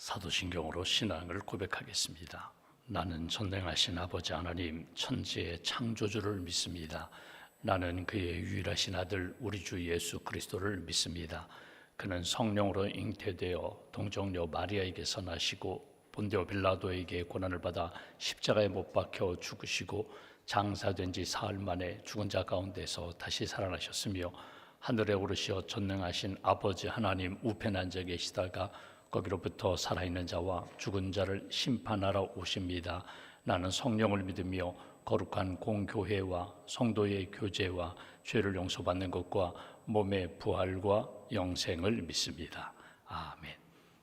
사도신경으로 신앙을 고백하겠습니다. 나는 전능하신 아버지 하나님 천지의 창조주를 믿습니다. 나는 그의 유일하신 아들 우리 주 예수 그리스도를 믿습니다. 그는 성령으로 잉태되어 동정녀 마리아에게서 나시고 본디오 빌라도에게 고난을 받아 십자가에 못 박혀 죽으시고 장사된 지 사흘 만에 죽은 자 가운데서 다시 살아나셨으며 하늘에 오르시어 전능하신 아버지 하나님 우편에 앉아 계시다가 거기로부터 살아있는 자와 죽은 자를 심판하러 오십니다. 나는 성령을 믿으며 거룩한 공교회와 성도의 교제와 죄를 용서받는 것과 몸의 부활과 영생을 믿습니다. 아멘.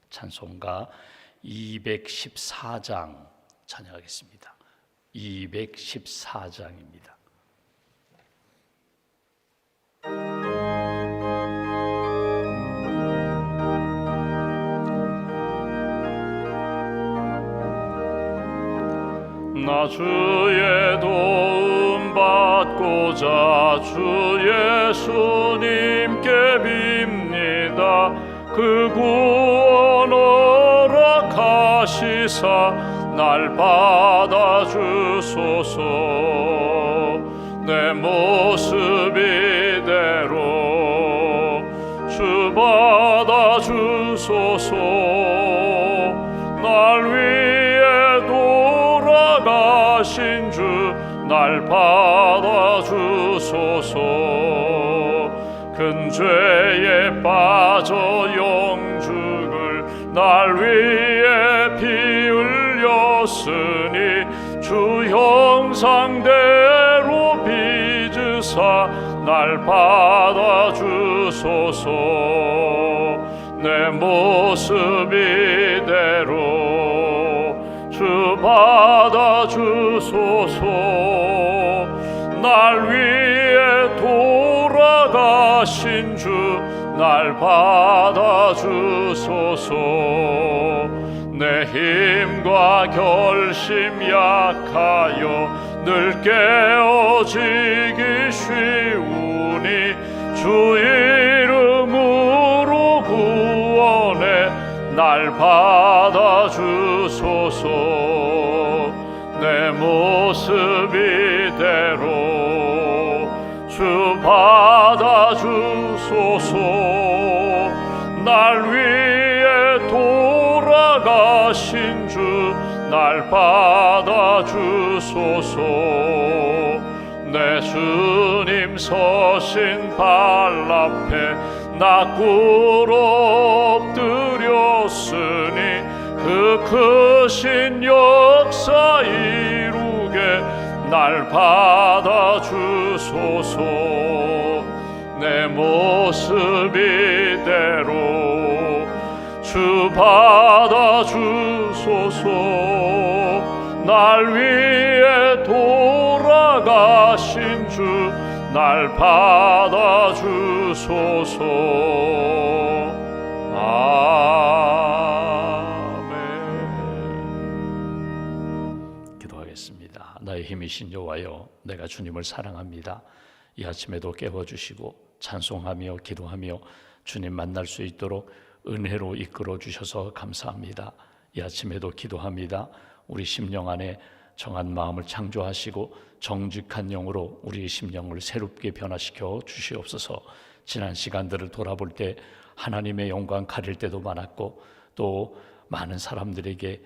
찬송가 214장 찬양하겠습니다. 214장입니다. 나 주의 도움 받고자 주 예수님께 빕니다. 그 구원 허락하시사 날 받아주소서. 내 모습 이대로 주 받아주소서. 날 위해 돌아가신 주 날 받아주소서. 큰 죄에 빠져 영죽을 날 위해 피 흘렸으니 주 형상대로 빚으사 날 받아주소서. 내 모습 이대로 주 받아주소서. 날 위해 돌아가신 주 날 받아주소서. 내 힘과 결심 약하여 늘 깨어지기 쉬우니 주 이름으로 구원해 날 받아주소서. 내 모습 이대로 주 받아주소서. 날 위해 돌아가신 주 날 받아주소서. 내 주님 서신 발 앞에 나 꿇어 엎드렸으니 그 크신 역사 이루게 날 받아주소서. 내 모습 이대로 주 받아주소서. 날 위해 돌아가신 주 날 받아주소서. 아멘. 기도하겠습니다. 나의 힘이신 여호와여, 내가 주님을 사랑합니다. 이 아침에도 깨워주시고 찬송하며 기도하며 주님 만날 수 있도록 은혜로 이끌어 주셔서 감사합니다. 이 아침에도 기도합니다. 우리 심령 안에 정한 마음을 창조하시고 정직한 영으로 우리의 심령을 새롭게 변화시켜 주시옵소서. 지난 시간들을 돌아볼 때 하나님의 영광 가릴 때도 많았고 또 많은 사람들에게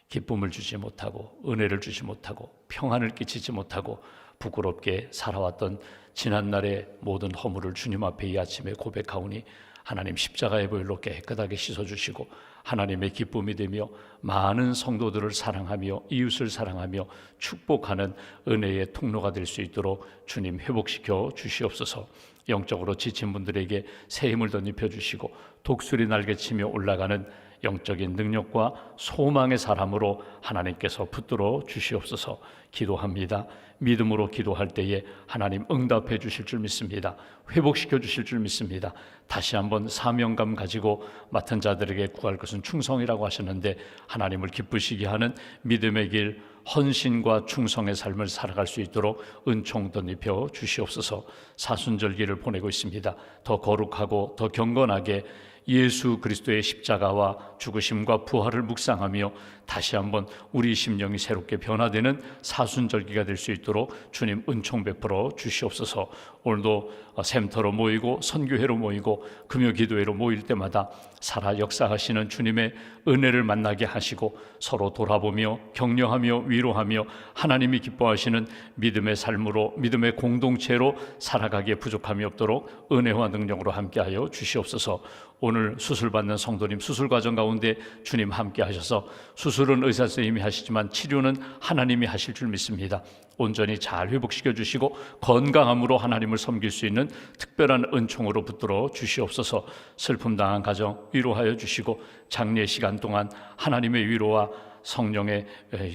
기쁨을 주지 못하고 은혜를 주지 못하고 평안을 끼치지 못하고 부끄럽게 살아왔던 지난날의 모든 허물을 주님 앞에 이 아침에 고백하오니 하나님 십자가의 보혈로 깨끗하게 씻어주시고 하나님의 기쁨이 되며 많은 성도들을 사랑하며 이웃을 사랑하며 축복하는 은혜의 통로가 될 수 있도록 주님 회복시켜 주시옵소서. 영적으로 지친 분들에게 새 힘을 덧입혀 주시고 독수리 날개치며 올라가는 영적인 능력과 소망의 사람으로 하나님께서 붙들어 주시옵소서. 기도합니다. 믿음으로 기도할 때에 하나님 응답해 주실 줄 믿습니다. 회복시켜 주실 줄 믿습니다. 다시 한번 사명감 가지고 맡은 자들에게 구할 것은 충성이라고 하셨는데 하나님을 기쁘시게 하는 믿음의 길 헌신과 충성의 삶을 살아갈 수 있도록 은총 덧입혀 주시옵소서. 사순절기를 보내고 있습니다. 더 거룩하고 더 경건하게 예수 그리스도의 십자가와 죽으심과 부활을 묵상하며 다시 한번 우리 심령이 새롭게 변화되는 사순절기가 될 수 있도록 주님 은총 베풀어 주시옵소서. 오늘도 샘터로 모이고 선교회로 모이고 금요기도회로 모일 때마다 살아 역사하시는 주님의 은혜를 만나게 하시고 서로 돌아보며 격려하며 위로하며 하나님이 기뻐하시는 믿음의 삶으로 믿음의 공동체로 살아가기에 부족함이 없도록 은혜와 능력으로 함께하여 주시옵소서. 오늘 수술받는 성도님 수술 과정 가운데 주님 함께 하셔서 수술은 의사 선생님이 하시지만 치료는 하나님이 하실 줄 믿습니다. 온전히 잘 회복시켜 주시고 건강함으로 하나님을 섬길 수 있는 특별한 은총으로 붙들어 주시옵소서. 슬픔 당한 가정 위로하여 주시고 장례 시간 동안 하나님의 위로와 성령의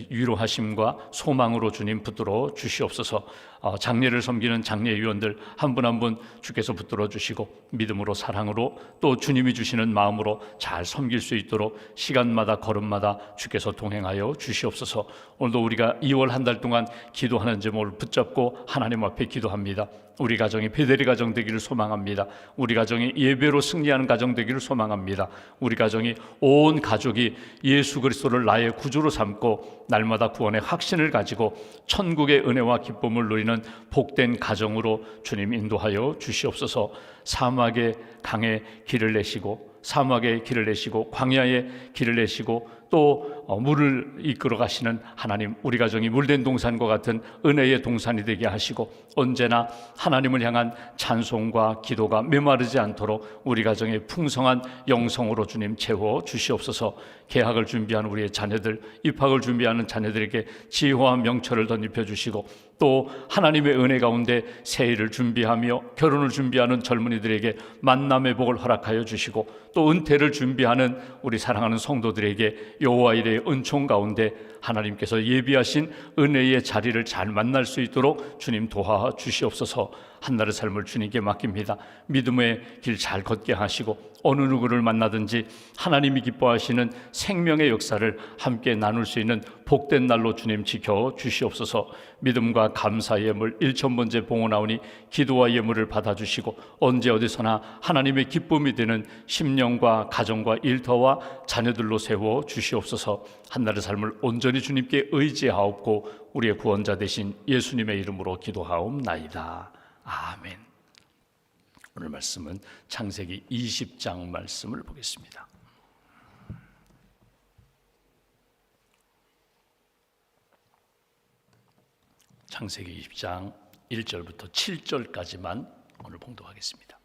위로하심과 소망으로 주님 붙들어 주시옵소서. 장례를 섬기는 장례위원들 한 분 한 분 주께서 붙들어 주시고 믿음으로 사랑으로 또 주님이 주시는 마음으로 잘 섬길 수 있도록 시간마다 걸음마다 주께서 동행하여 주시옵소서. 오늘도 우리가 2월 한 달 동안 기도하는 제목을 붙잡고 하나님 앞에 기도합니다. 우리 가정이 베델의 가정 되기를 소망합니다. 우리 가정이 예배로 승리하는 가정 되기를 소망합니다. 우리 가정이 온 가족이 예수 그리스도를 나의 구주로 삼고 날마다 구원의 확신을 가지고 천국의 은혜와 기쁨을 누리는 복된 가정으로 주님 인도하여 주시옵소서. 사막의 강에 길을 내시고 사막의 길을 내시고 광야의 길을 내시고 또 물을 이끌어 가시는 하나님, 우리 가정이 물된 동산과 같은 은혜의 동산이 되게 하시고 언제나 하나님을 향한 찬송과 기도가 메마르지 않도록 우리 가정의 풍성한 영성으로 주님 채워 주시옵소서. 개학을 준비하는 우리의 자녀들, 입학을 준비하는 자녀들에게 지혜와 명철을 덧입혀 주시고 또 하나님의 은혜 가운데 새해를 준비하며 결혼을 준비하는 젊은이들에게 만남의 복을 허락하여 주시고 또 은퇴를 준비하는 우리 사랑하는 성도들에게 여호와 일의 은총 가운데 하나님께서 예비하신 은혜의 자리를 잘 만날 수 있도록 주님 도와 주시옵소서. 한날의 삶을 주님께 맡깁니다. 믿음의 길 잘 걷게 하시고 어느 누구를 만나든지 하나님이 기뻐하시는 생명의 역사를 함께 나눌 수 있는 복된 날로 주님 지켜 주시옵소서. 믿음과 감사의 예물 1,000번째 봉헌하오니 기도와 예물을 받아주시고 언제 어디서나 하나님의 기쁨이 되는 심령과 가정과 일터와 자녀들로 세워 주시옵소서. 한날의 삶을 온전히 주님께 의지하옵고 우리의 구원자 되신 예수님의 이름으로 기도하옵나이다. 아멘. 오늘 말씀은 창세기 20장 말씀을 보겠습니다. 창세기 20장 1절부터 7절까지만 오늘 봉독하겠습니다.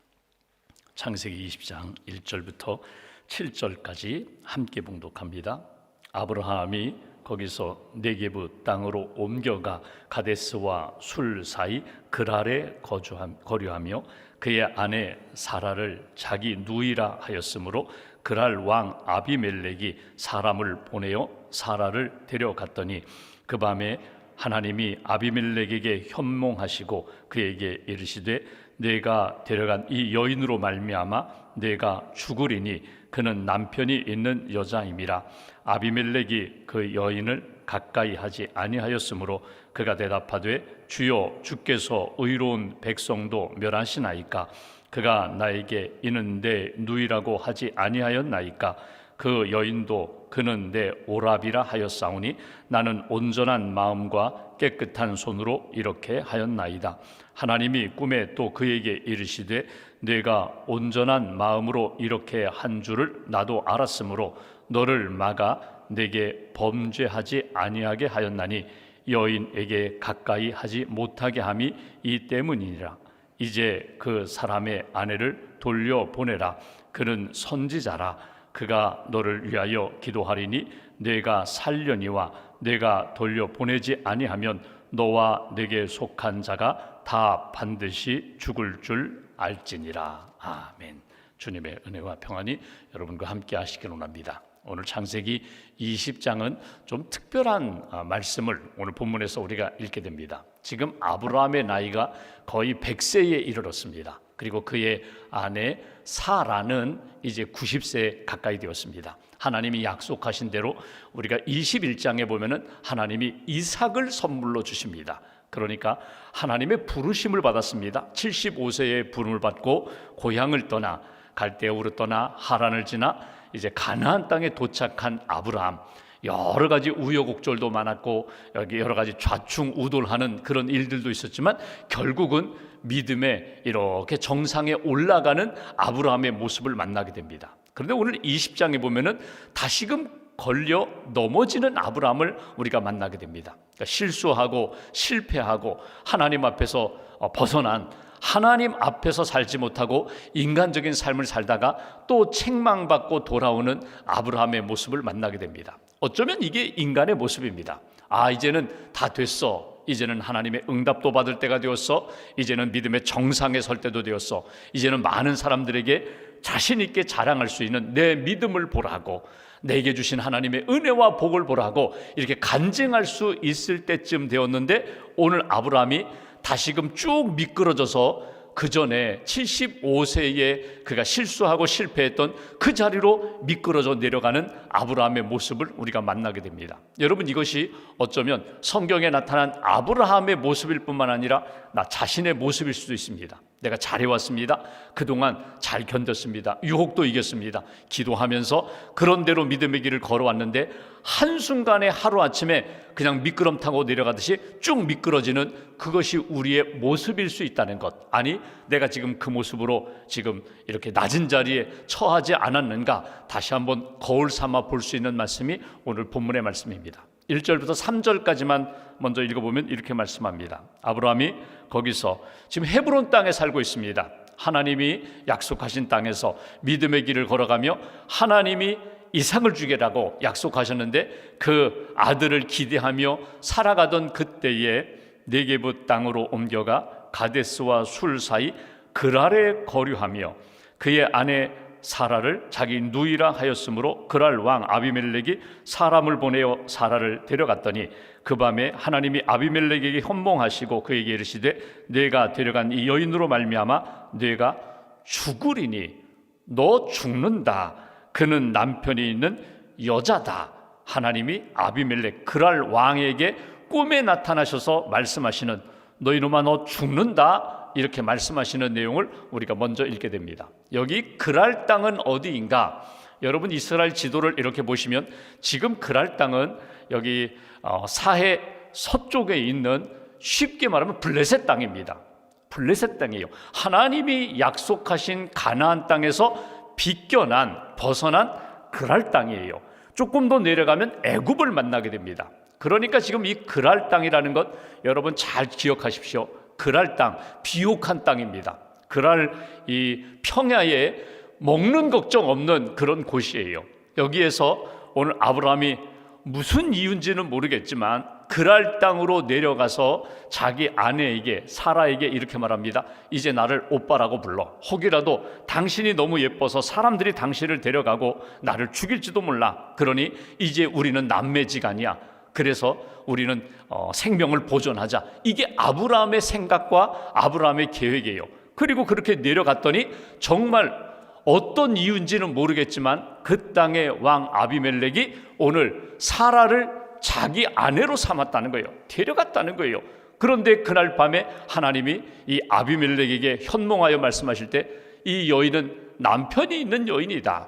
창세기 20장 1절부터 7절까지 함께 봉독합니다. 아브라함이 거기서 네게브 땅으로 옮겨가 가데스와 술 사이 그랄에 거류하며 그의 아내 사라를 자기 누이라 하였으므로 그랄 왕 아비멜렉이 사람을 보내어 사라를 데려갔더니 그 밤에 하나님이 아비멜렉에게 현몽하시고 그에게 이르시되 내가 데려간 이 여인으로 말미암아 내가 죽으리니 그는 남편이 있는 여자임이라. 아비멜렉이 그 여인을 가까이 하지 아니하였으므로 그가 대답하되 주여 주께서 의로운 백성도 멸하시나이까. 그가 나에게 이는 내 누이라고 하지 아니하였나이까. 그 여인도 그는 내 오라비라 하였사오니 나는 온전한 마음과 깨끗한 손으로 이렇게 하였나이다. 하나님이 꿈에 또 그에게 이르시되 내가 온전한 마음으로 이렇게 한 줄을 나도 알았으므로 너를 막아 내게 범죄하지 아니하게 하였나니 여인에게 가까이 하지 못하게 함이 이 때문이니라. 이제 그 사람의 아내를 돌려보내라. 그는 선지자라. 그가 너를 위하여 기도하리니 내가 살려니와 내가 돌려보내지 아니하면 너와 내게 속한 자가 다 반드시 죽을 줄 알지니라. 아멘. 주님의 은혜와 평안이 여러분과 함께 하시길 원합니다. 오늘 창세기 20장은 좀 특별한 말씀을 오늘 본문에서 우리가 읽게 됩니다. 지금 아브라함의 나이가 거의 100세에 이르렀습니다. 그리고 그의 아내 사라는 이제 90세 가까이 되었습니다. 하나님이 약속하신 대로 우리가 21장에 보면은 하나님이 이삭을 선물로 주십니다. 그러니까 하나님의 부르심을 받았습니다. 75세의 부름을 받고 고향을 떠나 갈대아우로 떠나 하란을 지나 이제 가나안 땅에 도착한 아브라함, 여러 가지 우여곡절도 많았고 여기 여러 가지 좌충우돌하는 그런 일들도 있었지만 결국은 믿음에 이렇게 정상에 올라가는 아브라함의 모습을 만나게 됩니다. 그런데 오늘 20장에 보면은 다시금 걸려 넘어지는 아브라함을 우리가 만나게 됩니다. 그러니까 실수하고 실패하고 하나님 앞에서 벗어난, 하나님 앞에서 살지 못하고 인간적인 삶을 살다가 또 책망받고 돌아오는 아브라함의 모습을 만나게 됩니다. 어쩌면 이게 인간의 모습입니다. 이제는 다 됐어. 이제는 하나님의 응답도 받을 때가 되었어. 이제는 믿음의 정상에 설 때도 되었어. 이제는 많은 사람들에게 자신 있게 자랑할 수 있는 내 믿음을 보라고, 내게 주신 하나님의 은혜와 복을 보라고 이렇게 간증할 수 있을 때쯤 되었는데, 오늘 아브라함이 다시금 쭉 미끄러져서 그 전에 75세에 그가 실수하고 실패했던 그 자리로 미끄러져 내려가는 아브라함의 모습을 우리가 만나게 됩니다. 여러분, 이것이 어쩌면 성경에 나타난 아브라함의 모습일 뿐만 아니라 나 자신의 모습일 수도 있습니다. 내가 잘해왔습니다. 그동안 잘 견뎠습니다. 유혹도 이겼습니다. 기도하면서 그런 대로 믿음의 길을 걸어왔는데 한순간에 하루아침에 그냥 미끄럼 타고 내려가듯이 쭉 미끄러지는 그것이 우리의 모습일 수 있다는 것. 아니, 내가 지금 그 모습으로 지금 이렇게 낮은 자리에 처하지 않았는가, 다시 한번 거울 삼아 볼 수 있는 말씀이 오늘 본문의 말씀입니다. 1절부터 3절까지만 먼저 읽어보면 이렇게 말씀합니다. 아브라함이 거기서 지금 헤브론 땅에 살고 있습니다. 하나님이 약속하신 땅에서 믿음의 길을 걸어가며 하나님이 이삭을 주게라고 약속하셨는데 그 아들을 기대하며 살아가던 그때에 네게부 땅으로 옮겨가 가데스와 술 사이 그랄에 거류하며 그의 아내 사라를 자기 누이라 하였으므로 그랄 왕 아비멜렉이 사람을 보내어 사라를 데려갔더니 그 밤에 하나님이 아비멜렉에게 현몽하시고 그에게 이르시되 네가 데려간 이 여인으로 말미암아 네가 죽으리니 너 죽는다. 그는 남편이 있는 여자다. 하나님이 아비멜렉 그랄 왕에게 꿈에 나타나셔서 말씀하시는 너 이놈아 너 죽는다, 이렇게 말씀하시는 내용을 우리가 먼저 읽게 됩니다. 여기 그랄 땅은 어디인가? 여러분, 이스라엘 지도를 이렇게 보시면 지금 그랄 땅은 여기 사해 서쪽에 있는, 쉽게 말하면 블레셋 땅입니다. 블레셋 땅이에요. 하나님이 약속하신 가나안 땅에서 비껴난, 벗어난 그랄 땅이에요. 조금 더 내려가면 애굽을 만나게 됩니다. 그러니까 지금 이 그랄 땅이라는 것 여러분 잘 기억하십시오. 그랄 땅, 비옥한 땅입니다. 그랄 이 평야에 먹는 걱정 없는 그런 곳이에요. 여기에서 오늘 아브라함이 무슨 이유인지는 모르겠지만 그랄 땅으로 내려가서 자기 아내에게, 사라에게 이렇게 말합니다. 이제 나를 오빠라고 불러. 혹이라도 당신이 너무 예뻐서 사람들이 당신을 데려가고 나를 죽일지도 몰라. 그러니 이제 우리는 남매지간이야. 그래서 우리는 생명을 보존하자. 이게 아브라함의 생각과 아브라함의 계획이에요. 그리고 그렇게 내려갔더니 정말 어떤 이유인지는 모르겠지만 그 땅의 왕 아비멜렉이 오늘 사라를 자기 아내로 삼았다는 거예요. 데려갔다는 거예요. 그런데 그날 밤에 하나님이 이 아비멜렉에게 현몽하여 말씀하실 때 이 여인은 남편이 있는 여인이다.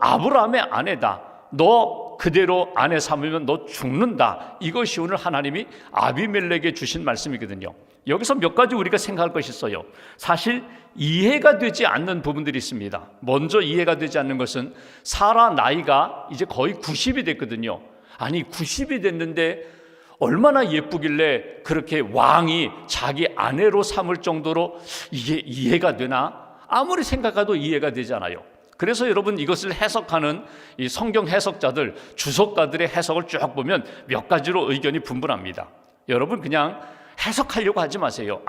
아브라함의 아내다. 너 그대로 아내 삼으면 너 죽는다. 이것이 오늘 하나님이 아비멜렉에게 주신 말씀이거든요. 여기서 몇 가지 우리가 생각할 것이 있어요. 사실 이해가 되지 않는 부분들이 있습니다. 먼저 이해가 되지 않는 것은 사라 나이가 이제 거의 90이 됐거든요. 아니 90이 됐는데 얼마나 예쁘길래 그렇게 왕이 자기 아내로 삼을 정도로 이게 이해가 되나? 아무리 생각해도 이해가 되지 않아요. 그래서 여러분, 이것을 해석하는 이 성경 해석자들, 주석가들의 해석을 쭉 보면 몇 가지로 의견이 분분합니다. 여러분, 그냥 해석하려고 하지 마세요.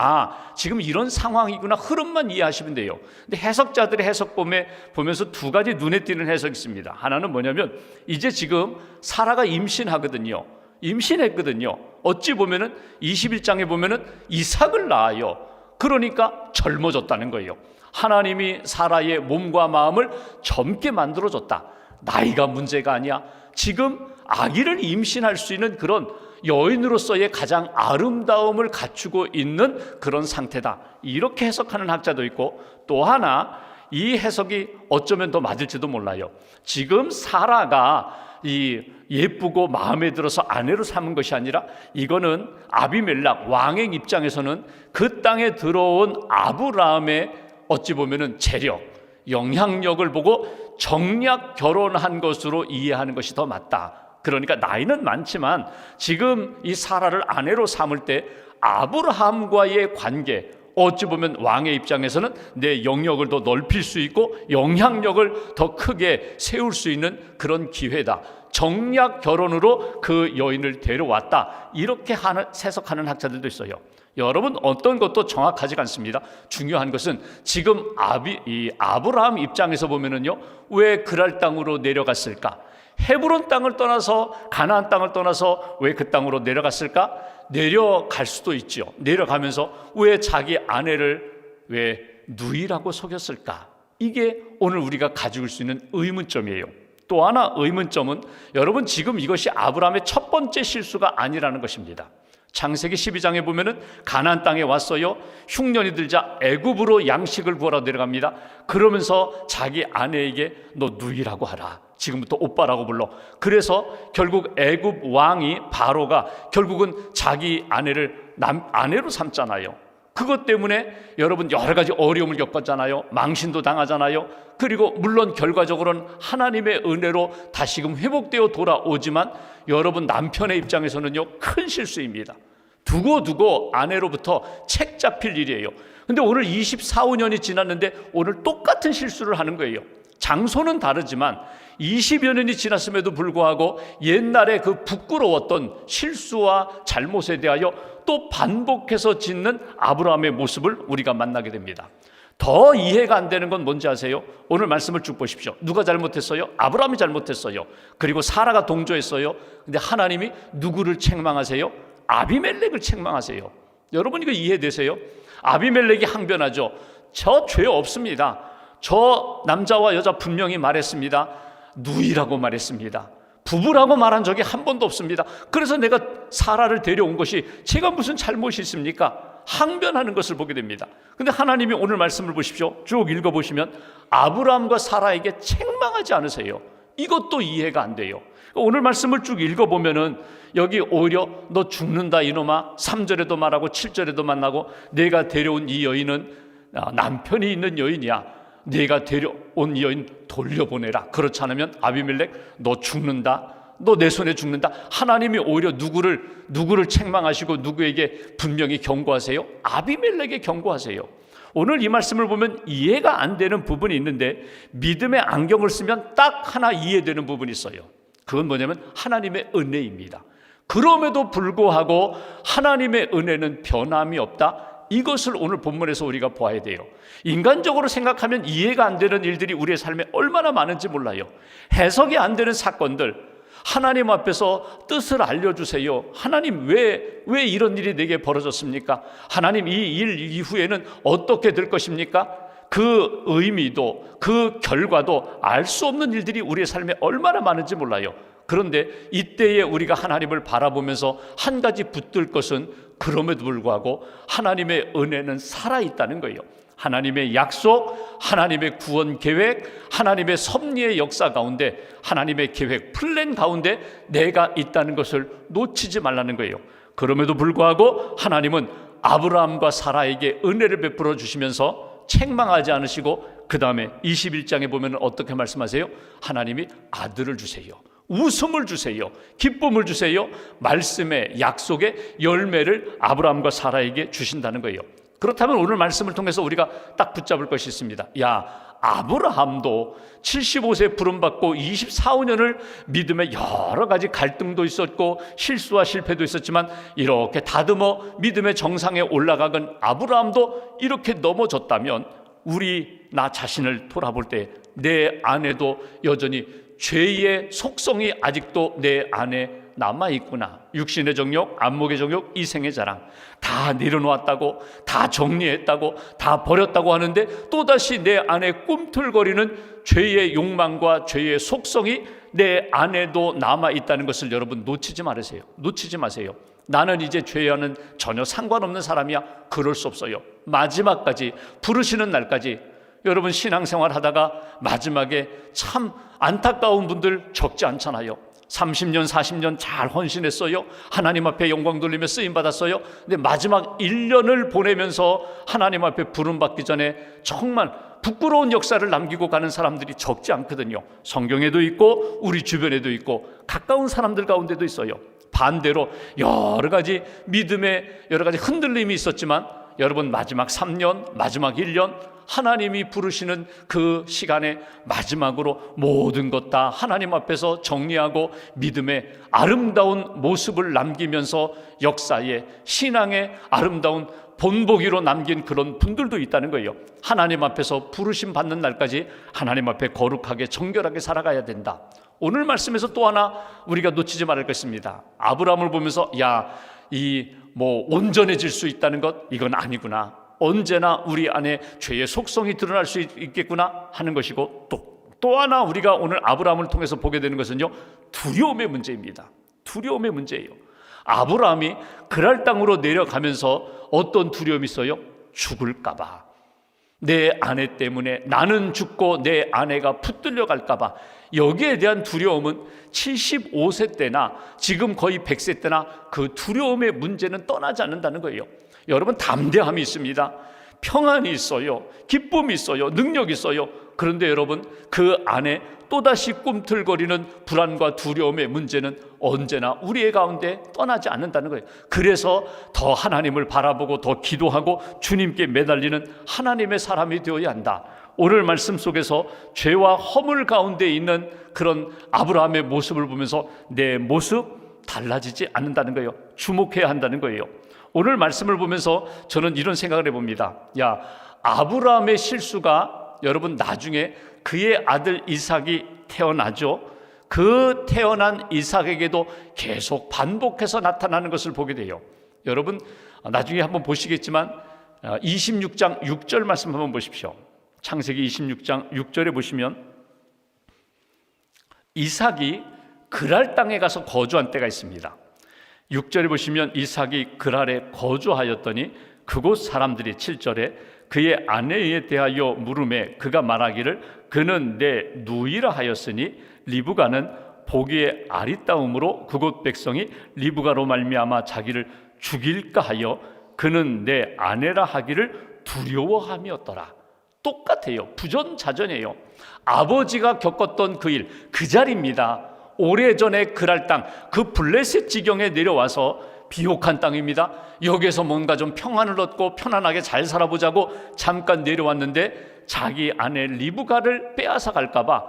지금 이런 상황이구나, 흐름만 이해하시면 돼요. 근데 해석자들의 해석 보면서 두 가지 눈에 띄는 해석이 있습니다. 하나는 뭐냐면 이제 지금 사라가 임신하거든요. 임신했거든요. 어찌 보면은 21장에 보면은 이삭을 낳아요. 그러니까 젊어졌다는 거예요. 하나님이 사라의 몸과 마음을 젊게 만들어줬다. 나이가 문제가 아니야. 지금 아기를 임신할 수 있는 그런 여인으로서의 가장 아름다움을 갖추고 있는 그런 상태다. 이렇게 해석하는 학자도 있고, 또 하나 이 해석이 어쩌면 더 맞을지도 몰라요. 지금 사라가 이 예쁘고 마음에 들어서 아내로 삼은 것이 아니라, 이거는 아비멜렉 왕의 입장에서는 그 땅에 들어온 아브라함의 어찌 보면은 재력, 영향력을 보고 정략 결혼한 것으로 이해하는 것이 더 맞다. 그러니까 나이는 많지만 지금 이 사라를 아내로 삼을 때 아브라함과의 관계, 어찌 보면 왕의 입장에서는 내 영역을 더 넓힐 수 있고 영향력을 더 크게 세울 수 있는 그런 기회다. 정략 결혼으로 그 여인을 데려왔다. 이렇게 해석하는 학자들도 있어요. 여러분, 어떤 것도 정확하지 않습니다. 중요한 것은 지금 아브라함 입장에서 보면은요, 왜 그랄 땅으로 내려갔을까? 헤브론 땅을 떠나서 가나안 땅을 떠나서 왜 그 땅으로 내려갔을까? 내려갈 수도 있죠. 내려가면서 왜 자기 아내를 왜 누이라고 속였을까? 이게 오늘 우리가 가지고 수 있는 의문점이에요. 또 하나 의문점은, 여러분, 지금 이것이 아브라함의 첫 번째 실수가 아니라는 것입니다. 창세기 12장에 보면은 가나안 땅에 왔어요. 흉년이 들자 애굽으로 양식을 구하러 내려갑니다. 그러면서 자기 아내에게 너 누이라고 하라. 지금부터 오빠라고 불러. 그래서 결국 애굽 왕이 바로가 결국은 자기 아내를 아내로 삼잖아요. 그것 때문에 여러분 여러 가지 어려움을 겪었잖아요. 망신도 당하잖아요. 그리고 물론 결과적으로는 하나님의 은혜로 다시금 회복되어 돌아오지만, 여러분 남편의 입장에서는요, 큰 실수입니다. 두고 아내로부터 책 잡힐 일이에요. 근데 오늘 24, 5년이 지났는데 오늘 똑같은 실수를 하는 거예요. 장소는 다르지만 20여 년이 지났음에도 불구하고 옛날에 그 부끄러웠던 실수와 잘못에 대하여 또 반복해서 짓는 아브라함의 모습을 우리가 만나게 됩니다. 더 이해가 안 되는 건 뭔지 아세요? 오늘 말씀을 쭉 보십시오. 누가 잘못했어요? 아브라함이 잘못했어요. 그리고 사라가 동조했어요. 근데 하나님이 누구를 책망하세요? 아비멜렉을 책망하세요. 여러분, 이거 이해되세요? 아비멜렉이 항변하죠. 저 죄 없습니다. 저 남자와 여자 분명히 말했습니다. 누이라고 말했습니다. 부부라고 말한 적이 한 번도 없습니다. 그래서 내가 사라를 데려온 것이 제가 무슨 잘못이 있습니까? 항변하는 것을 보게 됩니다. 근데 하나님이 오늘 말씀을 보십시오. 쭉 읽어보시면 아브라함과 사라에게 책망하지 않으세요. 이것도 이해가 안 돼요. 오늘 말씀을 쭉 읽어보면은 여기 오히려 너 죽는다 이놈아 3절에도 말하고 7절에도 만나고, 내가 데려온 이 여인은 남편이 있는 여인이야. 내가 데려온 이 여인 돌려보내라. 그렇지 않으면 아비멜렉 너 죽는다. 너 내 손에 죽는다. 하나님이 오히려 누구를 책망하시고 누구에게 분명히 경고하세요? 아비멜렉에 경고하세요. 오늘 이 말씀을 보면 이해가 안 되는 부분이 있는데, 믿음의 안경을 쓰면 딱 하나 이해되는 부분이 있어요. 그건 뭐냐면 하나님의 은혜입니다. 그럼에도 불구하고 하나님의 은혜는 변함이 없다. 이것을 오늘 본문에서 우리가 보아야 돼요. 인간적으로 생각하면 이해가 안 되는 일들이 우리의 삶에 얼마나 많은지 몰라요. 해석이 안 되는 사건들, 하나님 앞에서 뜻을 알려주세요. 하나님 왜 이런 일이 내게 벌어졌습니까? 하나님 이 일 이후에는 어떻게 될 것입니까? 그 의미도 그 결과도 알 수 없는 일들이 우리의 삶에 얼마나 많은지 몰라요. 그런데 이때에 우리가 하나님을 바라보면서 한 가지 붙들 것은, 그럼에도 불구하고 하나님의 은혜는 살아있다는 거예요. 하나님의 약속, 하나님의 구원 계획, 하나님의 섭리의 역사 가운데, 하나님의 계획 플랜 가운데 내가 있다는 것을 놓치지 말라는 거예요. 그럼에도 불구하고 하나님은 아브라함과 사라에게 은혜를 베풀어 주시면서 책망하지 않으시고, 그 다음에 21장에 보면 어떻게 말씀하세요? 하나님이 아들을 주세요. 웃음을 주세요. 기쁨을 주세요. 말씀의 약속의 열매를 아브라함과 사라에게 주신다는 거예요. 그렇다면 오늘 말씀을 통해서 우리가 딱 붙잡을 것이 있습니다. 아브라함도 75세 부름받고 24, 5년을 믿음의 여러 가지 갈등도 있었고 실수와 실패도 있었지만, 이렇게 다듬어 믿음의 정상에 올라가건 아브라함도 이렇게 넘어졌다면, 나 자신을 돌아볼 때 내 안에도 여전히 죄의 속성이 아직도 내 안에 남아있구나. 육신의 정욕, 안목의 정욕, 이생의 자랑 다 내려놓았다고, 다 정리했다고, 다 버렸다고 하는데 또다시 내 안에 꿈틀거리는 죄의 욕망과 죄의 속성이 내 안에도 남아있다는 것을 여러분 놓치지 말으세요. 놓치지 마세요. 나는 이제 죄와는 전혀 상관없는 사람이야. 그럴 수 없어요. 마지막까지, 부르시는 날까지. 여러분 신앙생활 하다가 마지막에 참 안타까운 분들 적지 않잖아요. 30년 40년 잘 헌신했어요. 하나님 앞에 영광 돌리며 쓰임받았어요. 근데 마지막 1년을 보내면서 하나님 앞에 부름받기 전에 정말 부끄러운 역사를 남기고 가는 사람들이 적지 않거든요. 성경에도 있고 우리 주변에도 있고 가까운 사람들 가운데도 있어요. 반대로 여러 가지 믿음의 여러 가지 흔들림이 있었지만 여러분 마지막 3년, 마지막 1년 하나님이 부르시는 그 시간에 마지막으로 모든 것 다 하나님 앞에서 정리하고 믿음의 아름다운 모습을 남기면서 역사의 신앙의 아름다운 본보기로 남긴 그런 분들도 있다는 거예요. 하나님 앞에서 부르심 받는 날까지 하나님 앞에 거룩하게 정결하게 살아가야 된다. 오늘 말씀에서 또 하나 우리가 놓치지 말을 것입니다. 아브라함을 보면서 온전해질 수 있다는 것, 이건 아니구나. 언제나 우리 안에 죄의 속성이 드러날 수 있겠구나 하는 것이고, 또 하나 우리가 오늘 아브라함을 통해서 보게 되는 것은요, 두려움의 문제입니다. 두려움의 문제예요. 아브라함이 그랄 땅으로 내려가면서 어떤 두려움이 있어요? 죽을까 봐. 내 아내 때문에 나는 죽고 내 아내가 붙들려 갈까 봐. 여기에 대한 두려움은 75세 때나 지금 거의 100세 때나 그 두려움의 문제는 떠나지 않는다는 거예요. 여러분 담대함이 있습니다. 평안이 있어요. 기쁨이 있어요. 능력이 있어요. 그런데 여러분 그 안에 또다시 꿈틀거리는 불안과 두려움의 문제는 언제나 우리의 가운데 떠나지 않는다는 거예요. 그래서 더 하나님을 바라보고 더 기도하고 주님께 매달리는 하나님의 사람이 되어야 한다. 오늘 말씀 속에서 죄와 허물 가운데 있는 그런 아브라함의 모습을 보면서 내 모습 달라지지 않는다는 거예요. 주목해야 한다는 거예요. 오늘 말씀을 보면서 저는 이런 생각을 해봅니다. 아브라함의 실수가 여러분 나중에 그의 아들 이삭이 태어나죠. 그 태어난 이삭에게도 계속 반복해서 나타나는 것을 보게 돼요. 여러분 나중에 한번 보시겠지만 26장 6절 말씀 한번 보십시오. 창세기 26장 6절에 보시면 이삭이 그랄 땅에 가서 거주한 때가 있습니다. 6절에 보시면 이삭이 그랄에 거주하였더니 그곳 사람들이 7절에 그의 아내에 대하여 물음에 그가 말하기를 그는 내 누이라 하였으니 리브가는 보기에 아리따움으로 그곳 백성이 리브가로 말미암아 자기를 죽일까 하여 그는 내 아내라 하기를 두려워함이었더라. 똑같아요. 부전자전이에요. 아버지가 겪었던 그 일, 그 자리입니다. 오래전에 그랄 땅, 그 블레셋 지경에 내려와서 비옥한 땅입니다. 여기에서 뭔가 좀 평안을 얻고 편안하게 잘 살아보자고 잠깐 내려왔는데 자기 아내 리브가를 빼앗아 갈까봐,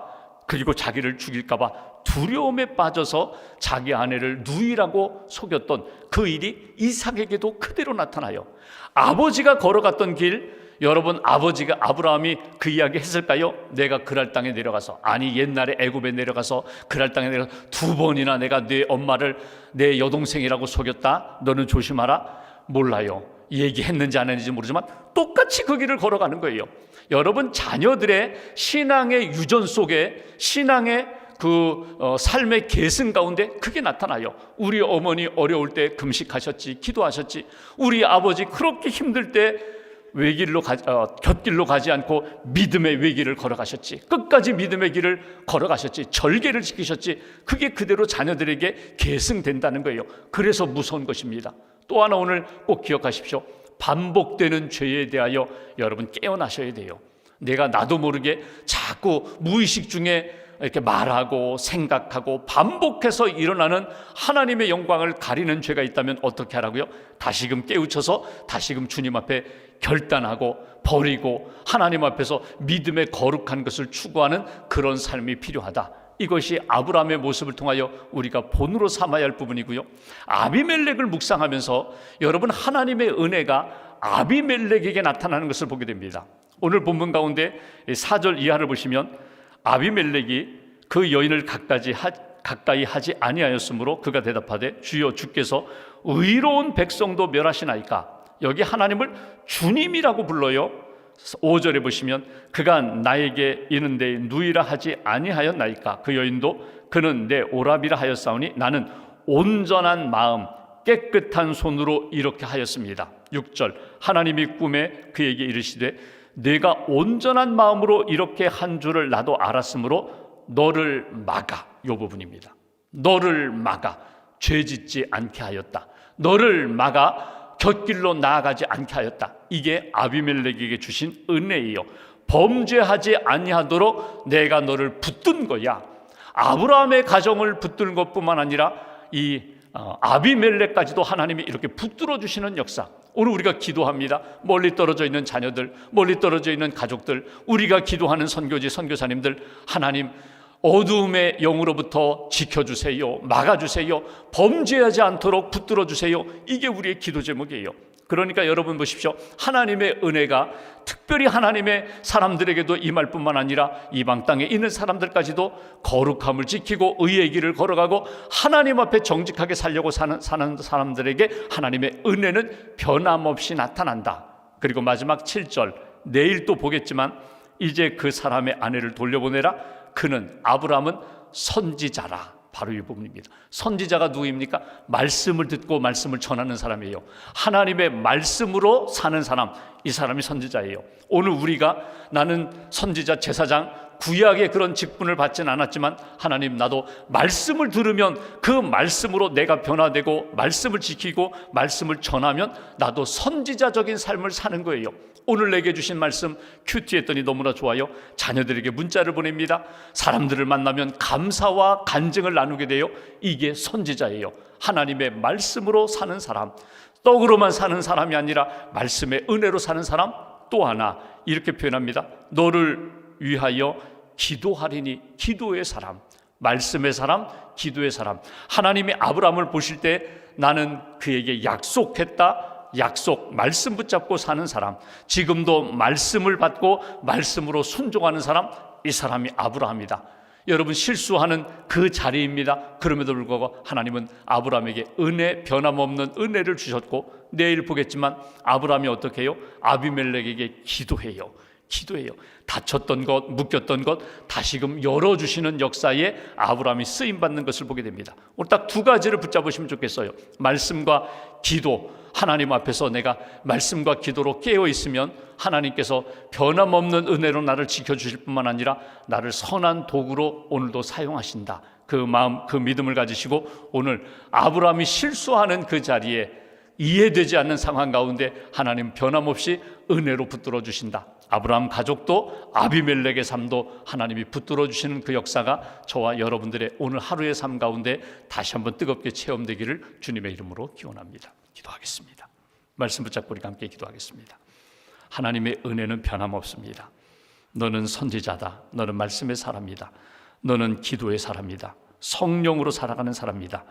그리고 자기를 죽일까봐 두려움에 빠져서 자기 아내를 누이라고 속였던 그 일이 이삭에게도 그대로 나타나요. 아버지가 걸어갔던 길, 여러분 아버지가 아브라함이 그 이야기 했을까요? 내가 그랄 땅에 내려가서, 아니 옛날에 애굽에 내려가서 그랄 땅에 내려가서 2번이나 내가 네 엄마를 내 여동생이라고 속였다, 너는 조심하라. 몰라요. 얘기했는지 안 했는지 모르지만 똑같이 그 길을 걸어가는 거예요. 여러분 자녀들의 신앙의 유전 속에 신앙의 삶의 계승 가운데 그게 나타나요. 우리 어머니 어려울 때 금식하셨지, 기도하셨지. 우리 아버지 그렇게 힘들 때 곁길로 가지 않고 믿음의 외길을 걸어가셨지. 끝까지 믿음의 길을 걸어가셨지. 절개를 지키셨지. 그게 그대로 자녀들에게 계승된다는 거예요. 그래서 무서운 것입니다. 또 하나 오늘 꼭 기억하십시오. 반복되는 죄에 대하여 여러분 깨어나셔야 돼요. 내가 나도 모르게 자꾸 무의식 중에 이렇게 말하고 생각하고 반복해서 일어나는 하나님의 영광을 가리는 죄가 있다면 어떻게 하라고요? 다시금 깨우쳐서 다시금 주님 앞에 결단하고 버리고 하나님 앞에서 믿음의 거룩한 것을 추구하는 그런 삶이 필요하다. 이것이 아브라함의 모습을 통하여 우리가 본으로 삼아야 할 부분이고요. 아비멜렉을 묵상하면서 여러분 하나님의 은혜가 아비멜렉에게 나타나는 것을 보게 됩니다. 오늘 본문 가운데 4절 이하를 보시면 아비멜렉이 그 여인을 갖가지 가까이 하지 아니하였으므로 그가 대답하되 주여 주께서 의로운 백성도 멸하시나이까. 여기 하나님을 주님이라고 불러요. 5절에 보시면 그가 나에게 이른데 누이라 하지 아니하였나이까. 그 여인도 그는 내 오라비라 하였사오니 나는 온전한 마음 깨끗한 손으로 이렇게 하였습니다. 6절 하나님이 꿈에 그에게 이르시되 내가 온전한 마음으로 이렇게 한 줄을 나도 알았으므로 너를 막아. 이 부분입니다. 너를 막아 죄짓지 않게 하였다. 너를 막아 곁길로 나아가지 않게 하였다. 이게 아비멜렉에게 주신 은혜예요. 범죄하지 아니하도록 내가 너를 붙든 거야. 아브라함의 가정을 붙드는 것뿐만 아니라 이 아비멜렉까지도 하나님이 이렇게 붙들어 주시는 역사. 오늘 우리가 기도합니다. 멀리 떨어져 있는 자녀들, 멀리 떨어져 있는 가족들, 우리가 기도하는 선교지 선교사님들, 하나님 어두움의 영으로부터 지켜주세요. 막아주세요. 범죄하지 않도록 붙들어 주세요. 이게 우리의 기도 제목이에요. 그러니까 여러분 보십시오. 하나님의 은혜가 특별히 하나님의 사람들에게도 임할 뿐만 아니라 이방 땅에 있는 사람들까지도 거룩함을 지키고 의의 길을 걸어가고 하나님 앞에 정직하게 살려고 사는 사람들에게 하나님의 은혜는 변함없이 나타난다. 그리고 마지막 7절 내일 또 보겠지만 이제 그 사람의 아내를 돌려보내라. 그는 아브라함은 선지자라. 바로 이 부분입니다. 선지자가 누구입니까? 말씀을 듣고 말씀을 전하는 사람이에요. 하나님의 말씀으로 사는 사람, 이 사람이 선지자예요. 오늘 우리가 나는 선지자, 제사장, 구약의 그런 직분을 받지는 않았지만 하나님 나도 말씀을 들으면 그 말씀으로 내가 변화되고 말씀을 지키고 말씀을 전하면 나도 선지자적인 삶을 사는 거예요. 오늘 내게 주신 말씀 큐티했더니 너무나 좋아요. 자녀들에게 문자를 보냅니다. 사람들을 만나면 감사와 간증을 나누게 돼요. 이게 선지자예요. 하나님의 말씀으로 사는 사람, 떡으로만 사는 사람이 아니라 말씀의 은혜로 사는 사람. 또 하나 이렇게 표현합니다. 너를 위하여 기도하리니. 기도의 사람, 말씀의 사람, 기도의 사람. 하나님이 아브라함을 보실 때 나는 그에게 약속했다. 약속, 말씀 붙잡고 사는 사람, 지금도 말씀을 받고 말씀으로 순종하는 사람, 이 사람이 아브라함이다. 여러분 실수하는 그 자리입니다. 그럼에도 불구하고 하나님은 아브라함에게 은혜, 변함없는 은혜를 주셨고 내일 보겠지만 아브라함이 어떻게 해요? 아비멜렉에게 기도해요. 다쳤던 것, 묶였던 것 다시금 열어주시는 역사에 아브라함이 쓰임받는 것을 보게 됩니다. 오늘 딱 두 가지를 붙잡으시면 좋겠어요. 말씀과 기도. 하나님 앞에서 내가 말씀과 기도로 깨어있으면 하나님께서 변함없는 은혜로 나를 지켜주실 뿐만 아니라 나를 선한 도구로 오늘도 사용하신다. 그 마음, 그 믿음을 가지시고 오늘 아브라함이 실수하는 그 자리에 이해되지 않는 상황 가운데 하나님 변함없이 은혜로 붙들어 주신다. 아브라함 가족도 아비멜렉의 삶도 하나님이 붙들어 주시는 그 역사가 저와 여러분들의 오늘 하루의 삶 가운데 다시 한번 뜨겁게 체험되기를 주님의 이름으로 기원합니다. 기도하겠습니다. 말씀 붙잡고 우리가 함께 기도하겠습니다. 하나님의 은혜는 변함없습니다. 너는 선지자다. 너는 말씀의 사람이다. 너는 기도의 사람이다. 성령으로 살아가는 사람이다.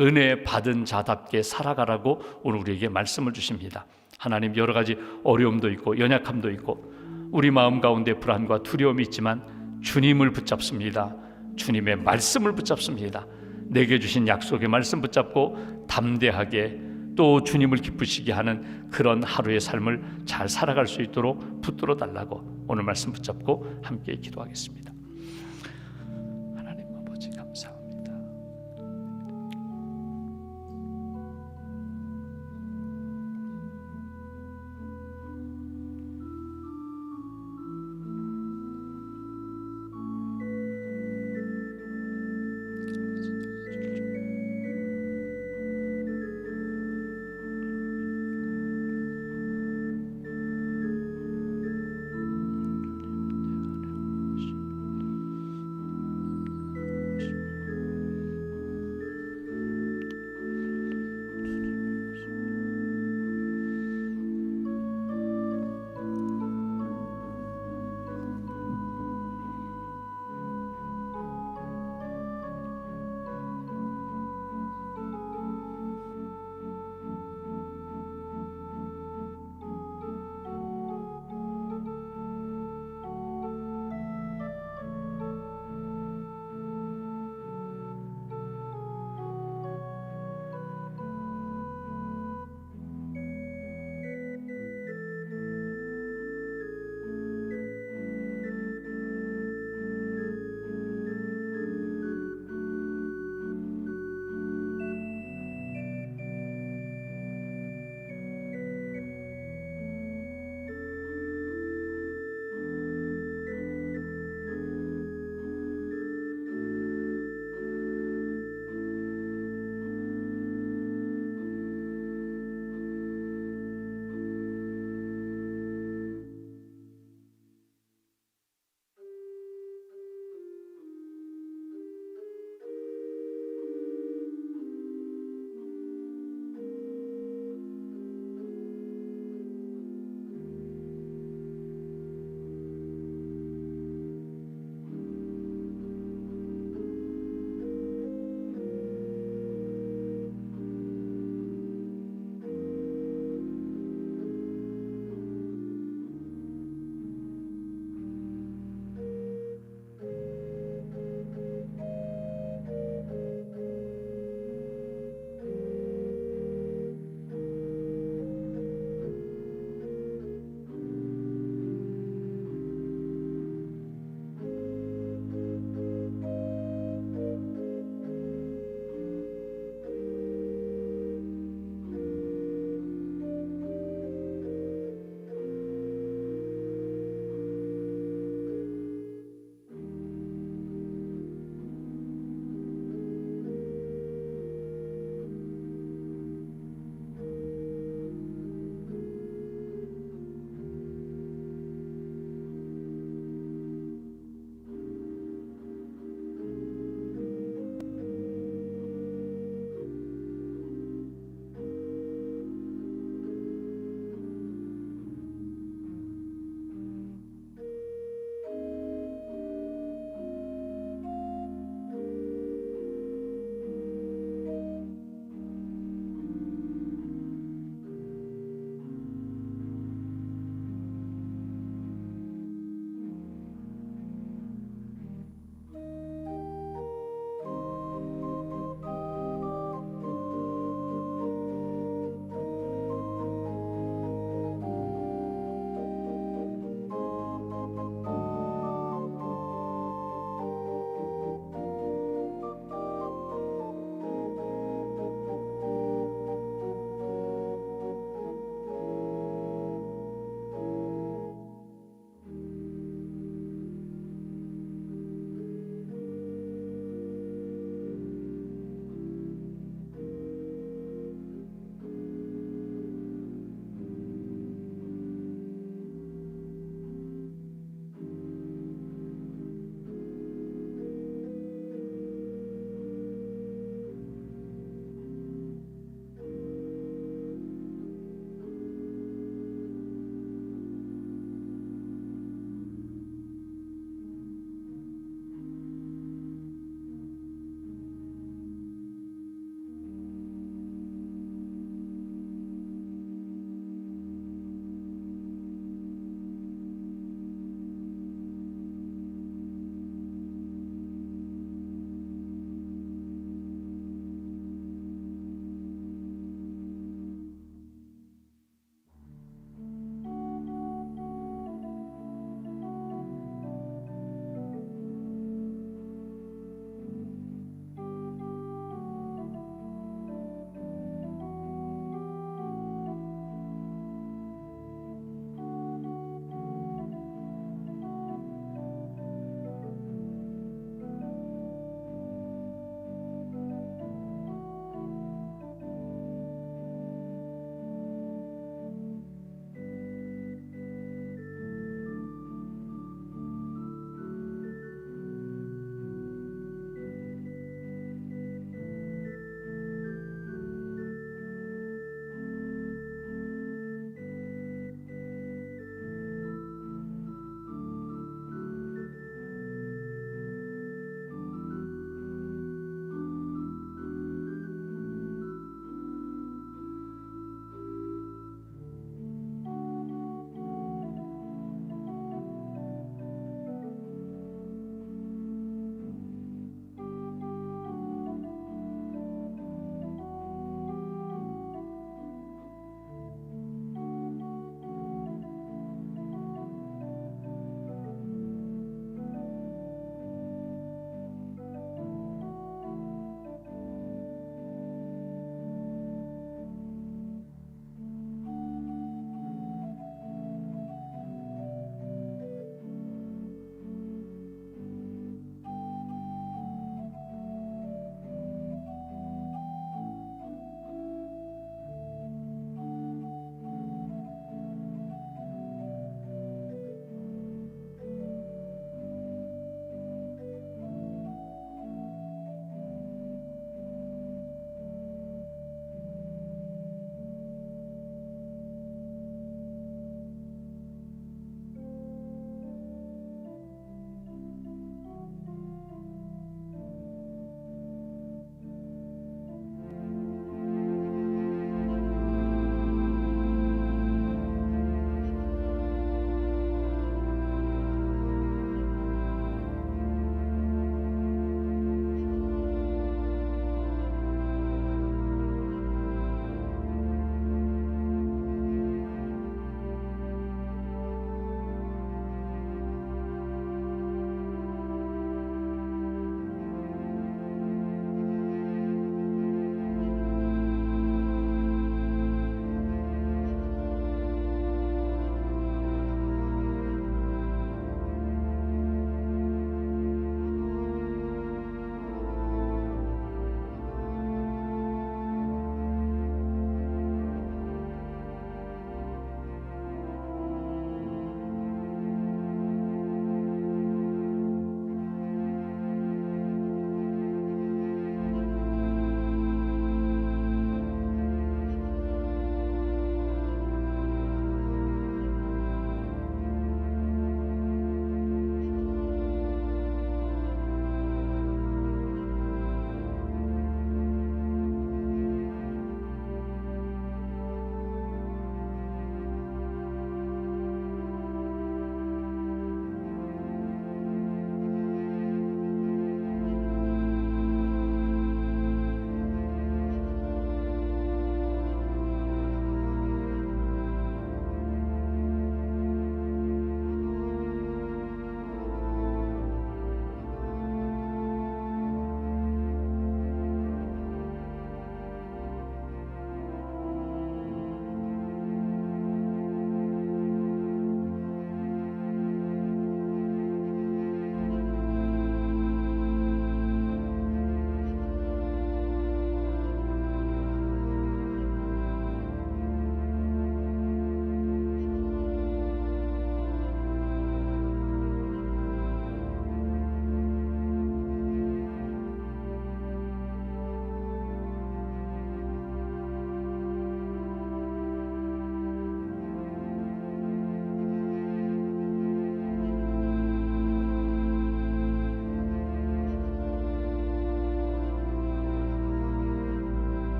은혜 받은 자답게 살아가라고 오늘 우리에게 말씀을 주십니다. 하나님 여러 가지 어려움도 있고 연약함도 있고 우리 마음 가운데 불안과 두려움이 있지만 주님을 붙잡습니다. 주님의 말씀을 붙잡습니다. 내게 주신 약속의 말씀 붙잡고 담대하게 또 주님을 기쁘시게 하는 그런 하루의 삶을 잘 살아갈 수 있도록 붙들어 달라고 오늘 말씀 붙잡고 함께 기도하겠습니다.